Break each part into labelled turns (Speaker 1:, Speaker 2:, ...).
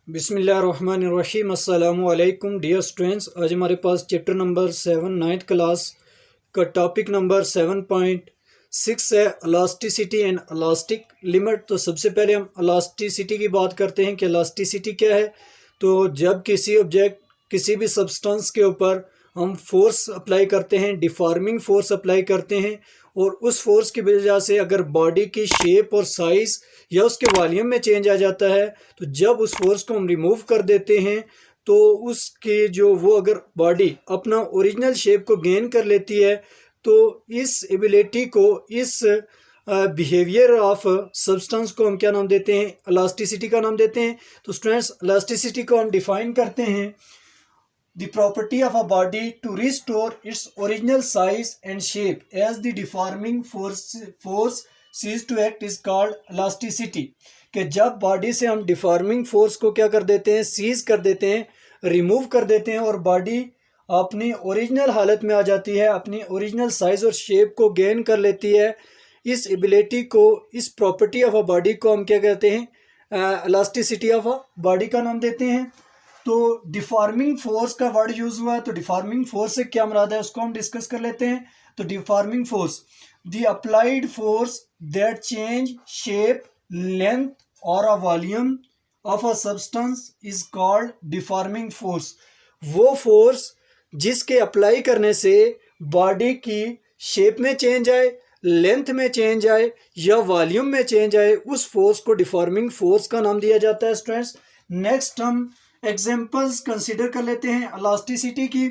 Speaker 1: बिस्मिल्लाहिर्रहमानिर्रहीम अस्सलामु अलैकुम डियर स्टूडेंट्स। आज हमारे पास चैप्टर नंबर 7 नाइन्थ क्लास का टॉपिक नंबर 7.6 है इलास्टिसिटी एंड इलास्टिक लिमिट। तो सबसे पहले हम इलास्टिसिटी की बात करते हैं कि इलास्टिसिटी क्या है। तो जब किसी ऑब्जेक्ट किसी भी सब्सटेंस के ऊपर हम फोर्स अप्लाई करते हैं, डिफॉर्मिंग फोर्स अप्लाई करते हैं, और उस फोर्स की वजह से अगर बॉडी की शेप और साइज़ या उसके वॉल्यूम में चेंज आ जाता है, तो जब उस फोर्स को हम रिमूव कर देते हैं तो उसके जो वो अगर बॉडी अपना ओरिजिनल शेप को गेन कर लेती है, तो इस एबिलिटी को, इस बिहेवियर ऑफ सब्सटेंस को हम क्या नाम देते हैं? इलास्टिसिटी का नाम देते हैं। तो स्टूडेंट्स, इलास्टिसिटी को हम डिफाइन करते हैं: the property of a body to restore its original size and shape as the deforming force cease to act is called elasticity। कि जब बॉडी से हम डिफॉर्मिंग फोर्स को क्या कर देते हैं? सीज कर देते हैं, रिमूव कर देते हैं, और बॉडी अपनी ओरिजिनल हालत में आ जाती है, अपनी ओरिजिनल साइज और शेप को गेन कर लेती है। इस एबिलिटी को, इस प्रॉपर्टी ऑफ अ बॉडी को हम क्या कहते हैं? इलास्टिसिटी ऑफ अ बॉडी का नाम देते हैं। तो डिफॉर्मिंग फोर्स का वर्ड यूज हुआ है, तो डिफॉर्मिंग फोर्स से क्या मुराद है उसको हम डिस्कस कर लेते हैं। तो deforming force, the applied force that change shape, length और a volume of a substance is called deforming force. वो फोर्स जिसके अप्लाई करने से बॉडी की शेप में चेंज आए, लेंथ में चेंज आए या वॉल्यूम में चेंज आए, उस फोर्स को डिफॉर्मिंग फोर्स का नाम दिया जाता है। स्टूडेंट्स, नेक्स्ट हम एग्जाम्पल्स कंसिडर कर लेते हैं इलास्टिसिटी की।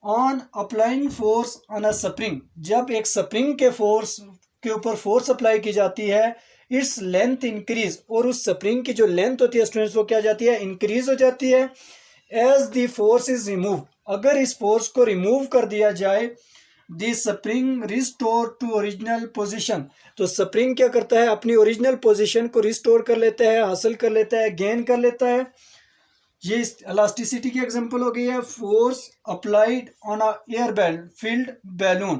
Speaker 1: On applying force on a spring, जब एक स्प्रिंग के फोर्स के ऊपर फोर्स अप्लाई की जाती है, इट्स लेंथ इंक्रीज, और उस स्प्रिंग की जो लेंथ होती है स्टूडेंट्स वो क्या जाती है? इंक्रीज हो जाती है। As the force is remove, अगर इस फोर्स को रिमूव कर दिया जाए, the spring restore to original position, तो स्प्रिंग क्या करता है? अपनी ओरिजिनल पोजिशन को रिस्टोर कर लेता है, हासिल कर लेता है, गेन कर लेता है। ये इलास्टिसिटी की एग्जांपल हो गई है। Force applied on a air field balloon,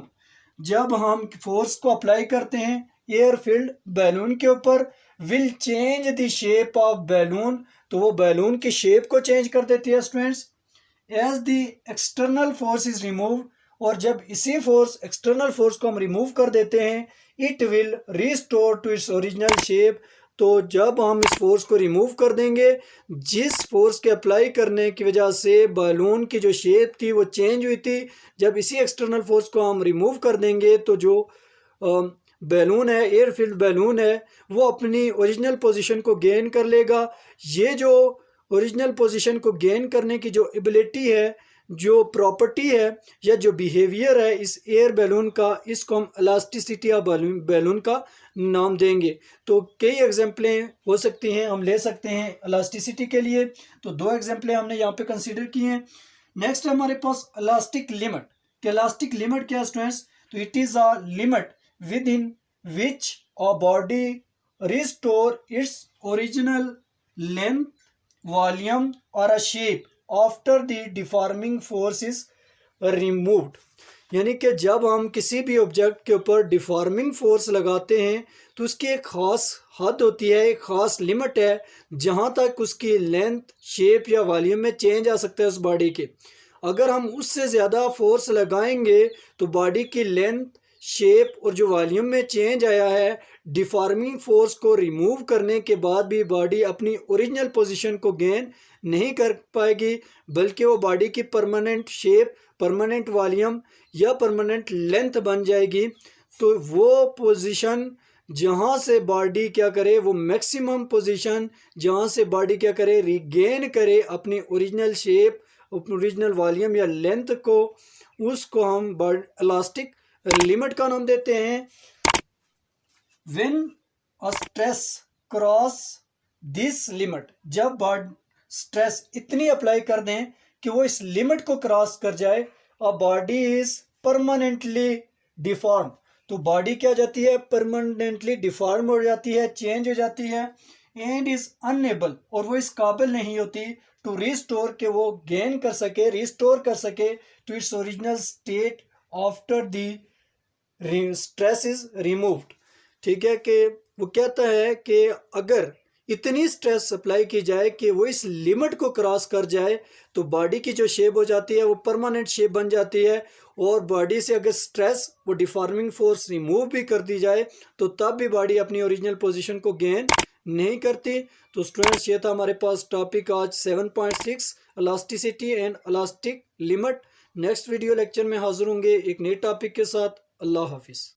Speaker 1: जब हम फोर्स को अप्लाई करते हैं एयर फील्ड बैलून के ऊपर, will change the shape of balloon, तो वो बैलून की शेप को चेंज कर देती है students. As the external force is remove, और जब इसी फोर्स, एक्सटर्नल फोर्स को हम रिमूव कर देते हैं, it will restore to its original shape, तो जब हम इस फोर्स को रिमूव कर देंगे, जिस फोर्स के अप्लाई करने की वजह से बैलून की जो शेप थी वो चेंज हुई थी, जब इसी एक्सटर्नल फोर्स को हम रिमूव कर देंगे तो जो बैलून है, एयर फील्ड बैलून है, वो अपनी ओरिजिनल पोजीशन को गेन कर लेगा। ये जो ओरिजिनल पोजीशन को गेन करने की जो एबिलिटी है, जो प्रॉपर्टी है या जो बिहेवियर है इस एयर बैलून का, इसको हम इलास्टिसिटी ऑफ बैलून का नाम देंगे। तो कई एग्जाम्पलें हो सकती हैं, हम ले सकते हैं इलास्टिसिटी के लिए। तो दो एग्जाम्पलें हमने यहाँ पे कंसीडर की हैं। नेक्स्ट है हमारे पास इलास्टिक लिमिट। कि इलास्टिक लिमिट क्या है स्टूडेंट्स? तो it is a limit within which a body restore its original length, volume और a shape after the deforming force is removed. यानी कि जब हम किसी भी ऑब्जेक्ट के ऊपर डिफॉर्मिंग फोर्स लगाते हैं तो उसकी एक ख़ास हद होती है, एक ख़ास लिमिट है, जहाँ तक उसकी लेंथ, शेप या वॉल्यूम में चेंज आ सकता है उस बॉडी के। अगर हम उससे ज़्यादा फोर्स लगाएंगे तो बॉडी की लेंथ, शेप और जो वॉल्यूम में चेंज आया है, डिफॉर्मिंग फोर्स को रिमूव करने के बाद भी बॉडी अपनी ओरिजिनल पोजीशन को गेन नहीं कर पाएगी, बल्कि वो बॉडी की परमानेंट शेप, परमानेंट वॉल्यूम या परमानेंट लेंथ बन जाएगी। तो वो पोजीशन जहाँ से बॉडी क्या करे, वो मैक्सिमम पोजीशन जहाँ से बॉडी क्या करे, रिगेन करे अपनी ओरिजिनल शेप, ओरिजिनल वॉल्यूम या लेंथ को, उसको हम इलास्टिक लिमिट का नाम देते हैं। When a stress cross this limit, जब स्ट्रेस इतनी अप्लाई कर दें कि वो इस लिमिट को क्रॉस कर जाए, a body is permanently deform, तो बॉडी क्या हो जाती है? परमानेंटली डिफॉर्म हो जाती है, चेंज हो जाती है। एंड इज अनएबल, और वो इस काबिल नहीं होती टू रिस्टोर, के वो गेन कर सके, रिस्टोर कर सके to its original state after the stress is removed. ठीक है, कि वो कहता है कि अगर इतनी स्ट्रेस अप्लाई की जाए कि वो इस लिमिट को क्रॉस कर जाए, तो बॉडी की जो शेप हो जाती है वो परमानेंट शेप बन जाती है। और बॉडी से अगर स्ट्रेस वो डिफॉर्मिंग फोर्स रिमूव भी कर दी जाए तो तब भी बॉडी अपनी ओरिजिनल पोजीशन को गेन नहीं करती। तो स्टूडेंट्स, ये था हमारे पास टॉपिक आज 7.6 elasticity and elastic limit. Next video lecture में हाजिर होंगे एक नए टॉपिक के साथ। अल्लाह हाफिज़।